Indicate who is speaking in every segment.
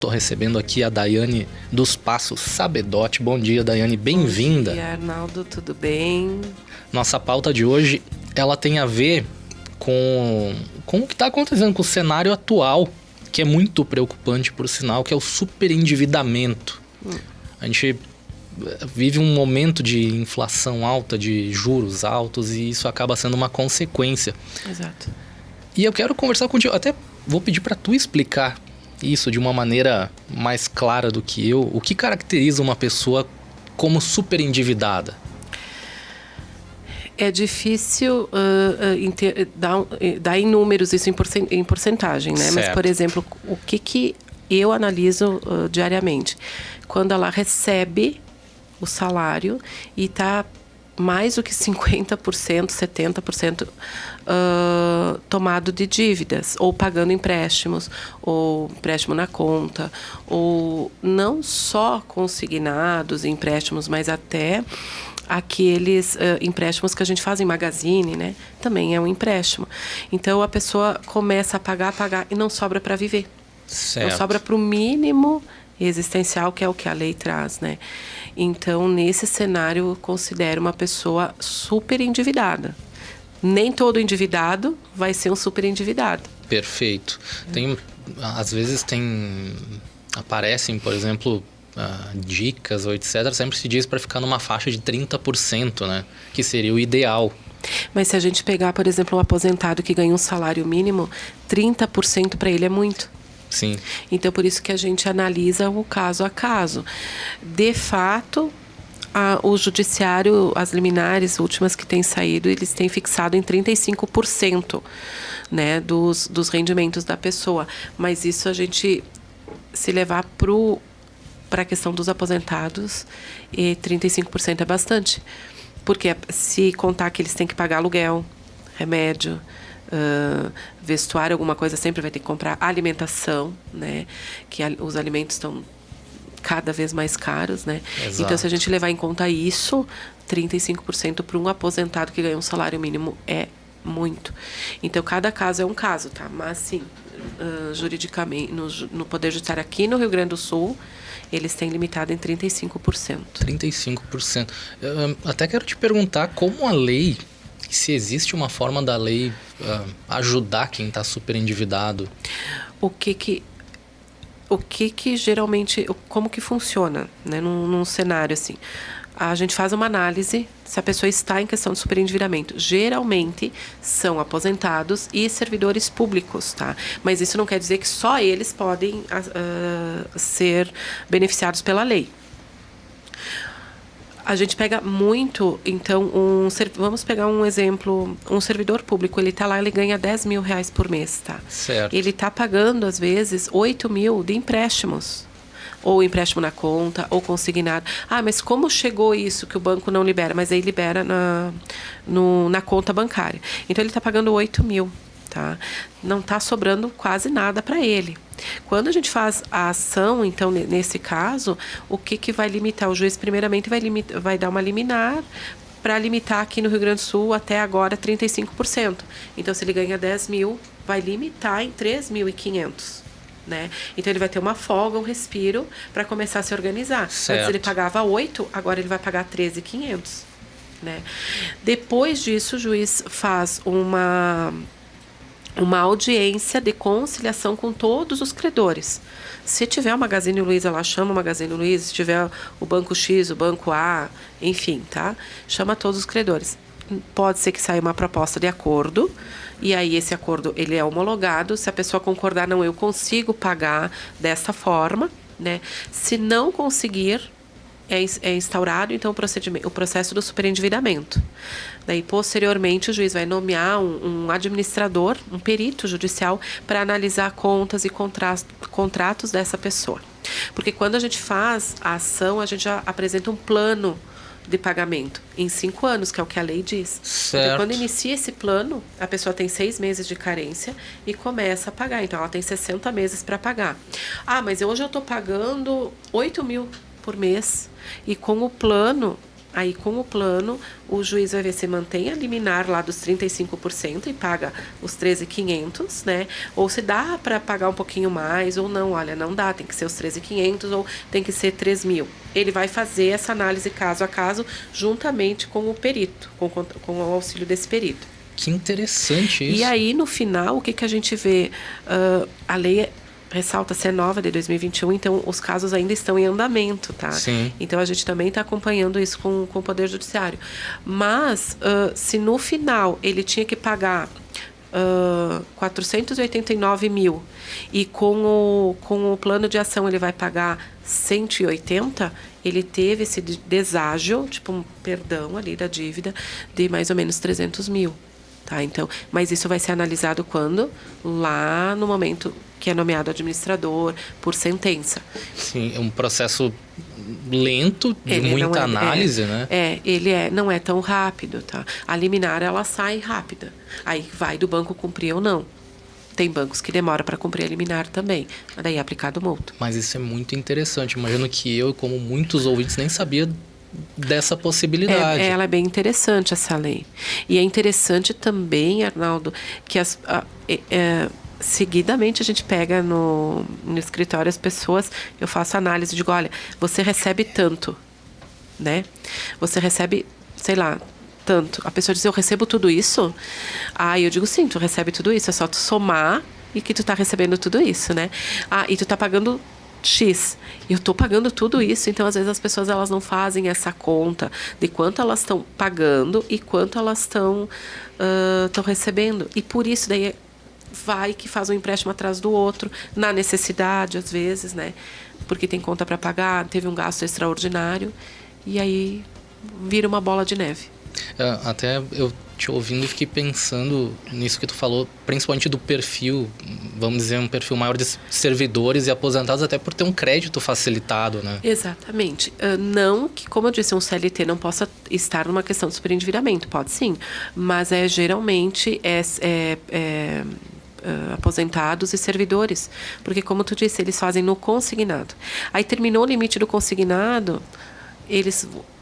Speaker 1: Tô recebendo aqui a Daiane dos Passos Sabedotti. Bom dia, Daiane, bem-vinda.
Speaker 2: Bom dia, Arnaldo, tudo bem?
Speaker 1: Nossa pauta de hoje, ela tem a ver com o que está acontecendo com o cenário atual, que é muito preocupante, por sinal, que é o superendividamento. A gente vive um momento de inflação alta, de juros altos, e isso acaba sendo uma consequência.
Speaker 2: Exato.
Speaker 1: E eu quero conversar contigo, até vou pedir para tu explicar isso de uma maneira mais clara do que eu. O que caracteriza uma pessoa como superendividada?
Speaker 2: É difícil dar em números isso em porcentagem, né?
Speaker 1: Certo.
Speaker 2: Mas, por exemplo, o que eu analiso diariamente? Quando ela recebe o salário e está mais do que 50%, 70% tomado de dívidas, ou pagando empréstimos, ou empréstimo na conta, ou não só consignados empréstimos, mas até aqueles empréstimos que a gente faz em Magazine, né? Também é um empréstimo. Então, a pessoa começa a pagar e não sobra para viver.
Speaker 1: Certo.
Speaker 2: Não sobra para o mínimo existencial, que é o que a lei traz, né? Então, nesse cenário, eu considero uma pessoa super endividada. Nem todo endividado vai ser um super endividado.
Speaker 1: Perfeito. Às vezes aparecem, por exemplo, dicas ou etc. Sempre se diz para ficar numa faixa de 30%, né? Que seria o ideal.
Speaker 2: Mas se a gente pegar, por exemplo, um aposentado que ganha um salário mínimo, 30% para ele é muito.
Speaker 1: Sim.
Speaker 2: Então, por isso que a gente analisa o caso a caso. De fato, o judiciário, as liminares últimas que têm saído, eles têm fixado em 35%, né, dos rendimentos da pessoa. Mas isso a gente se levar para a questão dos aposentados, e 35% é bastante. Porque se contar que eles têm que pagar aluguel, remédio, vestuário, alguma coisa, sempre vai ter que comprar alimentação, né? Que os alimentos estão cada vez mais caros, né?
Speaker 1: Exato.
Speaker 2: Então, se a gente levar em conta isso, 35% para um aposentado que ganha um salário mínimo é muito. Então, cada caso é um caso, tá? Mas, sim, juridicamente, no Poder Judiciário aqui no Rio Grande do Sul, eles têm limitado em 35%.
Speaker 1: 35%. Até quero te perguntar como a lei, se existe uma forma da lei ajudar quem está super endividado.
Speaker 2: O que geralmente, como que funciona, né, num cenário assim? A gente faz uma análise se a pessoa está em questão de superendividamento. Geralmente são aposentados e servidores públicos, tá? Mas isso não quer dizer que só eles podem ser beneficiados pela lei. A gente pega muito, então, vamos pegar um exemplo, um servidor público, ele está lá, ele ganha 10 mil reais por mês, tá?
Speaker 1: Certo.
Speaker 2: Ele está pagando, às vezes, 8 mil de empréstimos. Ou empréstimo na conta, ou consignado. Ah, mas como chegou isso que o banco não libera? Mas aí libera na conta bancária. Então, ele está pagando 8 mil, tá? Não está sobrando quase nada para ele. Quando a gente faz a ação, então, nesse caso, o que vai limitar? O juiz, primeiramente, vai dar uma liminar para limitar aqui no Rio Grande do Sul, até agora, 35%. Então, se ele ganha 10 mil, vai limitar em 3.500. Né? Então, ele vai ter uma folga, um respiro, para começar a se organizar.
Speaker 1: Certo.
Speaker 2: Antes ele pagava 8, agora ele vai pagar 13.500. Né? Depois disso, o juiz faz uma audiência de conciliação com todos os credores. Se tiver o Magazine Luiza, ela chama o Magazine Luiza. Se tiver o Banco X, o Banco A, enfim, tá? Chama todos os credores. Pode ser que saia uma proposta de acordo, e aí esse acordo ele é homologado. Se a pessoa concordar, não, eu consigo pagar dessa forma, né? Se não conseguir, é instaurado, então, o processo do superendividamento. Daí, posteriormente, o juiz vai nomear um administrador, um perito judicial, para analisar contas e contratos dessa pessoa. Porque quando a gente faz a ação, a gente já apresenta um plano de pagamento em 5 anos, que é o que a lei diz.
Speaker 1: Certo.
Speaker 2: Então, quando inicia esse plano, a pessoa tem 6 meses de carência e começa a pagar. Então, ela tem 60 meses para pagar. Ah, mas hoje eu estou pagando 8 mil por mês. E com o plano, Aí, com o plano, o juiz vai ver se mantém a liminar lá dos 35% e paga os 13.500, né? Ou se dá para pagar um pouquinho mais ou não. Olha, não dá, tem que ser os 13.500 ou tem que ser 3.000. Ele vai fazer essa análise caso a caso, juntamente com o perito, com o auxílio desse perito.
Speaker 1: Que interessante isso.
Speaker 2: E aí, no final, o que a gente vê? A lei ressalta ser nova, de 2021, então os casos ainda estão em andamento, tá?
Speaker 1: Sim.
Speaker 2: Então a gente também está acompanhando isso com o Poder Judiciário. Mas, se no final ele tinha que pagar 489 mil e com o plano de ação ele vai pagar 180, ele teve esse deságio, tipo um perdão ali da dívida, de mais ou menos 300 mil. Tá, então, mas isso vai ser analisado quando? Lá no momento que é nomeado administrador, por sentença.
Speaker 1: Sim, é um processo lento, de muita análise, né?
Speaker 2: Ele não é tão rápido, tá? A liminar, ela sai rápida. Aí vai do banco cumprir ou não. Tem bancos que demoram para cumprir a liminar também. Daí é aplicado multa.
Speaker 1: Mas isso é muito interessante. Imagino que eu, como muitos ouvintes, nem sabia dessa possibilidade.
Speaker 2: Ela é bem interessante, essa lei. E é interessante também, Arnaldo, que seguidamente a gente pega no escritório as pessoas, eu faço análise, digo, olha, você recebe tanto, né? Você recebe, sei lá, tanto. A pessoa diz, eu recebo tudo isso? Eu digo, sim, tu recebe tudo isso, é só tu somar e que tu tá recebendo tudo isso, né? E tu tá pagando X. Eu tô pagando tudo isso, então às vezes as pessoas elas não fazem essa conta de quanto elas estão pagando e quanto elas estão recebendo. E por isso daí vai que faz um empréstimo atrás do outro, na necessidade às vezes, né? Porque tem conta para pagar, teve um gasto extraordinário e aí vira uma bola de neve.
Speaker 1: Até eu te ouvindo e fiquei pensando nisso que tu falou, principalmente do perfil, vamos dizer, um perfil maior de servidores e aposentados, até por ter um crédito facilitado, né?
Speaker 2: Exatamente. Não que, como eu disse, um CLT não possa estar numa questão de superendividamento, pode sim, mas geralmente aposentados e servidores, porque como tu disse, eles fazem no consignado. Aí terminou o limite do consignado,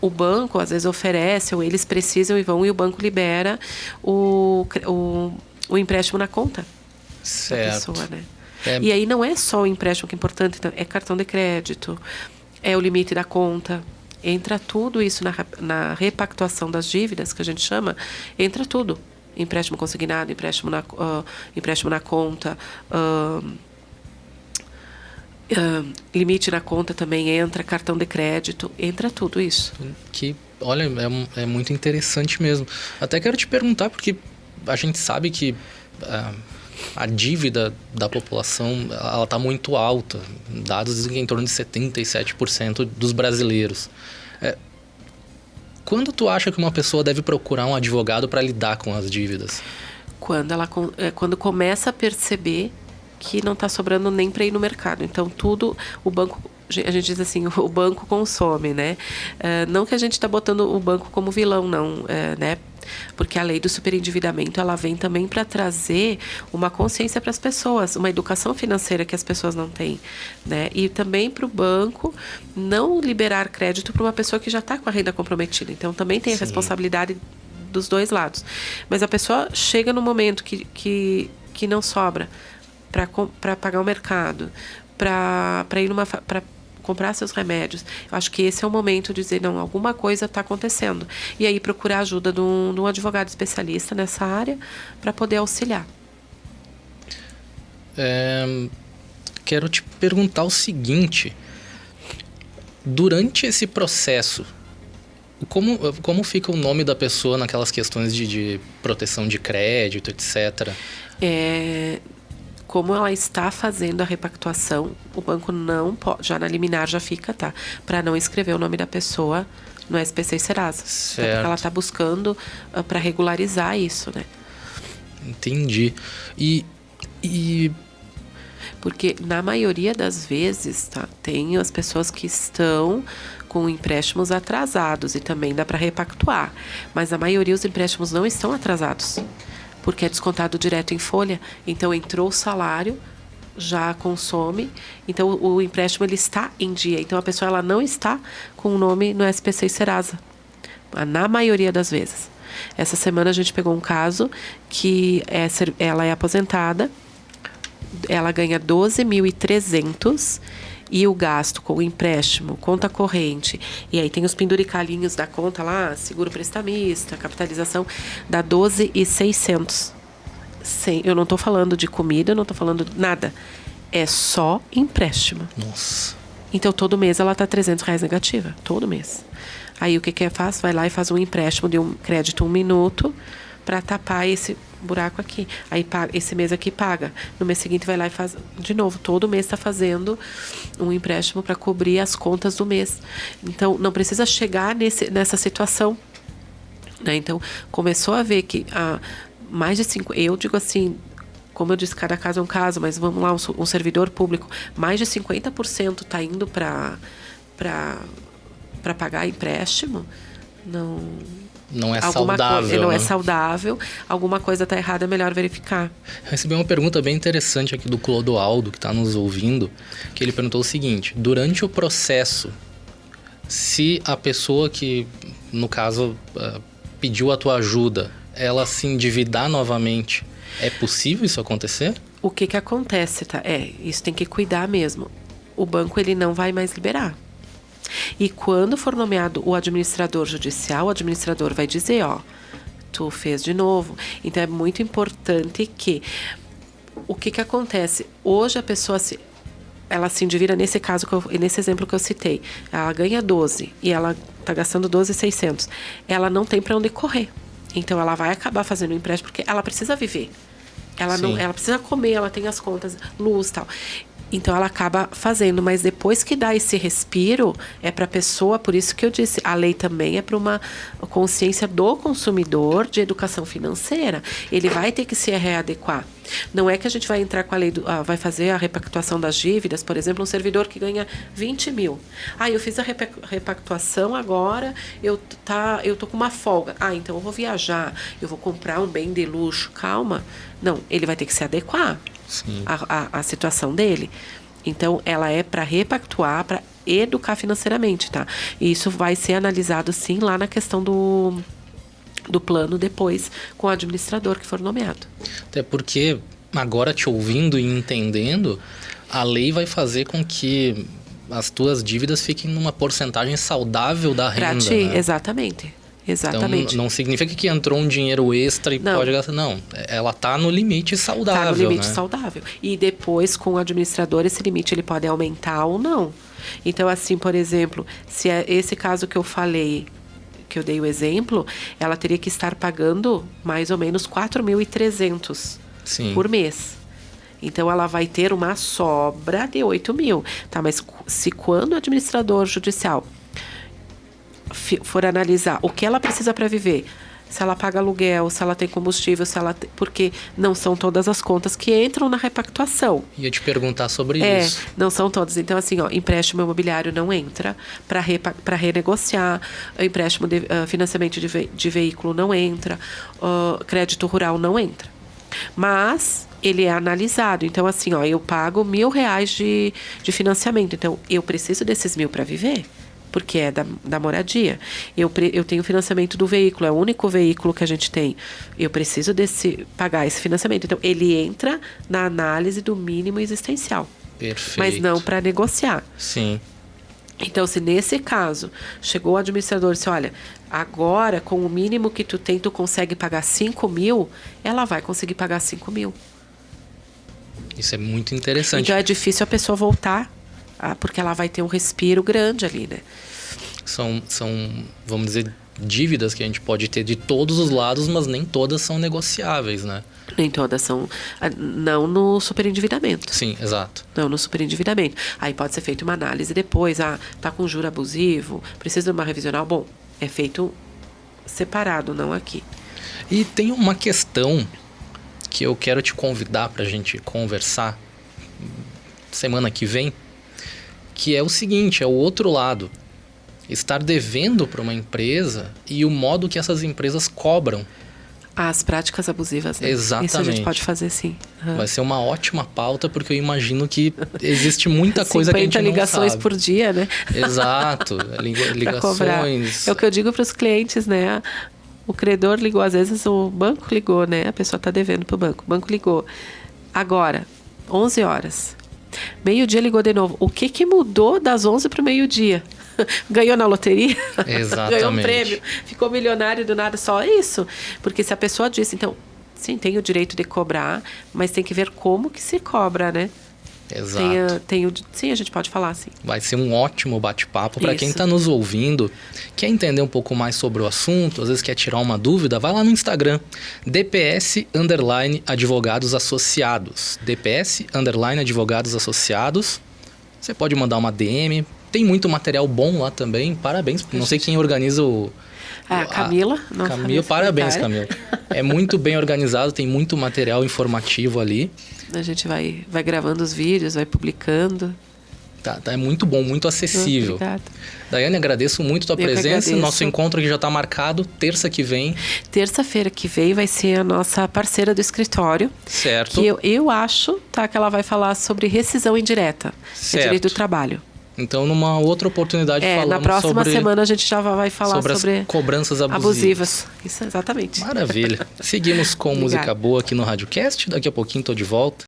Speaker 2: o banco às vezes oferece, ou eles precisam e vão, e o banco libera o empréstimo na conta da pessoa, né? E aí não é só o empréstimo que é importante, então, é cartão de crédito, é o limite da conta, entra tudo isso na repactuação das dívidas, que a gente chama, entra tudo. Empréstimo consignado, empréstimo na conta, limite na conta também entra, cartão de crédito, entra tudo isso.
Speaker 1: Olha, é muito interessante mesmo. Até quero te perguntar, porque a gente sabe que a dívida da população ela está muito alta. Dados dizem que em torno de 77% dos brasileiros. Quando tu acha que uma pessoa deve procurar um advogado para lidar com as dívidas?
Speaker 2: Quando começa a perceber que não está sobrando nem para ir no mercado. Então, tudo, o banco, a gente diz assim, o banco consome, né? Não que a gente está botando o banco como vilão, não, né? Porque a lei do superendividamento, ela vem também para trazer uma consciência para as pessoas, uma educação financeira que as pessoas não têm, né? E também para o banco não liberar crédito para uma pessoa que já está com a renda comprometida. Então, também tem a responsabilidade dos dois lados. Mas a pessoa chega no momento que não sobra para pagar o mercado, para ir para comprar seus remédios. Eu acho que esse é o momento de dizer, não, alguma coisa está acontecendo. E aí procurar a ajuda de um advogado especialista nessa área para poder auxiliar.
Speaker 1: Quero te perguntar o seguinte. Durante esse processo, como fica o nome da pessoa naquelas questões de proteção de crédito, etc.?
Speaker 2: Como ela está fazendo a repactuação, o banco não pode, já na liminar já fica, tá? Para não escrever o nome da pessoa no SPC e Serasa.
Speaker 1: Certo.
Speaker 2: Porque ela está buscando para regularizar isso, né?
Speaker 1: Entendi. E
Speaker 2: porque na maioria das vezes, tá? Tem as pessoas que estão com empréstimos atrasados e também dá para repactuar. Mas a maioria os empréstimos não estão atrasados, porque é descontado direto em folha. Então, entrou o salário, já consome. Então, o empréstimo ele está em dia. Então, a pessoa ela não está com o nome no SPC e Serasa. Na maioria das vezes. Essa semana a gente pegou um caso que ela é aposentada, ela ganha 12.300 e o gasto com o empréstimo, conta corrente, e aí tem os penduricalinhos da conta lá, seguro prestamista, capitalização, dá 12.600. Eu não estou falando de comida, eu não estou falando de nada. É só empréstimo.
Speaker 1: Nossa.
Speaker 2: Então, todo mês ela está R$300 negativa. Todo mês. Aí, o que faz? Vai lá e faz um empréstimo de um crédito 1 minuto para tapar esse buraco aqui. Aí, esse mês aqui paga. No mês seguinte, vai lá e faz de novo. Todo mês está fazendo um empréstimo para cobrir as contas do mês. Então, não precisa chegar nessa situação. Né? Então, começou a ver que mais de 5... Eu digo assim... Como eu disse, cada caso é um caso, mas vamos lá, um servidor público, mais de 50% está indo para pagar empréstimo,
Speaker 1: não é saudável.
Speaker 2: Não
Speaker 1: né?
Speaker 2: é saudável, alguma coisa está errada, é melhor verificar.
Speaker 1: Eu recebi uma pergunta bem interessante aqui do Clodoaldo, que está nos ouvindo, que ele perguntou o seguinte: durante o processo, se a pessoa que, no caso, pediu a tua ajuda, ela se endividar novamente, é possível isso acontecer?
Speaker 2: O que acontece, tá? Isso tem que cuidar mesmo. O banco, ele não vai mais liberar. E quando for nomeado o administrador judicial, o administrador vai dizer, tu fez de novo. Então, é muito importante que... O que acontece? Hoje a pessoa ela se endivida nesse caso, nesse exemplo que eu citei. Ela ganha 12 e ela está gastando 12.600. Ela não tem para onde correr. Então, ela vai acabar fazendo um empréstimo porque ela precisa viver. Ela precisa comer, ela tem as contas, luz e tal. Então, ela acaba fazendo. Mas depois que dá esse respiro, é para a pessoa... Por isso que eu disse, a lei também é para uma consciência do consumidor de educação financeira. Ele vai ter que se readequar. Não é que a gente vai entrar com a lei, vai fazer a repactuação das dívidas, por exemplo, um servidor que ganha 20 mil. Eu fiz a repactuação agora, eu tô com uma folga. Então eu vou viajar, eu vou comprar um bem de luxo. Calma. Não, ele vai ter que se adequar à situação dele. Então, ela é para repactuar, para educar financeiramente, tá? E isso vai ser analisado, sim, lá na questão do plano depois com o administrador que for nomeado.
Speaker 1: Até porque, agora te ouvindo e entendendo, a lei vai fazer com que as tuas dívidas fiquem numa porcentagem saudável da renda.
Speaker 2: Pra ti,
Speaker 1: né?
Speaker 2: Exatamente.
Speaker 1: Então, não significa que entrou um dinheiro extra e pode gastar. Não, ela tá no limite saudável.
Speaker 2: Tá no limite
Speaker 1: né?
Speaker 2: saudável. E depois, com o administrador, esse limite ele pode aumentar ou não. Então, assim, por exemplo, se é esse caso que eu falei, que eu dei o exemplo, ela teria que estar pagando mais ou menos 4.300 por mês. Então, ela vai ter uma sobra de 8 mil. Tá, mas se quando o administrador judicial for analisar o que ela precisa para viver, se ela paga aluguel, se ela tem combustível, porque não são todas as contas que entram na repactuação.
Speaker 1: Ia te perguntar sobre isso.
Speaker 2: Não são todas. Então, assim, empréstimo imobiliário não entra para renegociar, empréstimo de financiamento de veículo não entra, crédito rural não entra. Mas ele é analisado. Então, assim, eu pago R$1.000 de financiamento. Então, eu preciso desses 1.000 para viver. Porque é da moradia. Eu tenho financiamento do veículo, é o único veículo que a gente tem. Eu preciso pagar esse financiamento. Então, ele entra na análise do mínimo existencial.
Speaker 1: Perfeito.
Speaker 2: Mas não para negociar.
Speaker 1: Sim.
Speaker 2: Então, se nesse caso, chegou o administrador e disse, olha, agora, com o mínimo que tu tem, tu consegue pagar 5.000, ela vai conseguir pagar 5.000.
Speaker 1: Isso é muito interessante.
Speaker 2: Então, é difícil a pessoa voltar, porque ela vai ter um respiro grande ali, né?
Speaker 1: São, vamos dizer, dívidas que a gente pode ter de todos os lados, mas nem todas são negociáveis, né?
Speaker 2: Nem todas são... Não no superendividamento.
Speaker 1: Sim, exato.
Speaker 2: Não no superendividamento. Aí pode ser feita uma análise depois. Tá com juro abusivo, precisa de uma revisional. Bom, é feito separado, não aqui.
Speaker 1: E tem uma questão que eu quero te convidar pra gente conversar semana que vem, que é o seguinte, é o outro lado. Estar devendo para uma empresa e o modo que essas empresas cobram.
Speaker 2: As práticas abusivas, né?
Speaker 1: Exatamente.
Speaker 2: Isso a gente pode fazer, sim.
Speaker 1: Vai ser uma ótima pauta, porque eu imagino que existe muita coisa que a gente não
Speaker 2: 50 ligações
Speaker 1: sabe.
Speaker 2: por dia, né?
Speaker 1: Exato.
Speaker 2: Pra cobrar.
Speaker 1: Ligações.
Speaker 2: É o que eu digo para os clientes, né? O credor ligou, às vezes o banco ligou, né? A pessoa está devendo para o banco. O banco ligou. Agora, 11 horas. Meio-dia ligou de novo. O que mudou das 11 para o meio-dia? Ganhou na loteria?
Speaker 1: Exatamente.
Speaker 2: Ganhou um prêmio? Ficou milionário do nada? Só isso? Porque se a pessoa disse, então, sim, tem o direito de cobrar, mas tem que ver como que se cobra, né?
Speaker 1: Exato.
Speaker 2: Sim, a gente pode falar, sim.
Speaker 1: Vai ser um ótimo bate-papo para quem
Speaker 2: Isso.
Speaker 1: está nos ouvindo, quer entender um pouco mais sobre o assunto, às vezes quer tirar uma dúvida, vai lá no Instagram, DPS_Advogados Associados. DPS_Advogados Associados. Você pode mandar uma DM. Tem muito material bom lá também. Parabéns. Não sei quem organiza o...
Speaker 2: A Camila.
Speaker 1: Camila, parabéns, Camila. É muito bem organizado, tem muito material informativo ali.
Speaker 2: A gente vai gravando os vídeos, vai publicando.
Speaker 1: Tá, é muito bom, muito acessível.
Speaker 2: Obrigada.
Speaker 1: Daiane, agradeço muito a tua presença.
Speaker 2: agradeço.
Speaker 1: Nosso encontro aqui já está marcado, terça que vem.
Speaker 2: Terça-feira que vem vai ser a nossa parceira do escritório.
Speaker 1: Certo.
Speaker 2: Que eu acho, tá, que ela vai falar sobre rescisão indireta.
Speaker 1: Certo.
Speaker 2: É direito do trabalho.
Speaker 1: Então, numa outra oportunidade, falamos
Speaker 2: na próxima
Speaker 1: sobre,
Speaker 2: semana a gente já vai falar sobre
Speaker 1: as cobranças abusivas.
Speaker 2: Isso, exatamente.
Speaker 1: Maravilha. Seguimos com música boa aqui no RádioCast. Daqui a pouquinho tô de volta.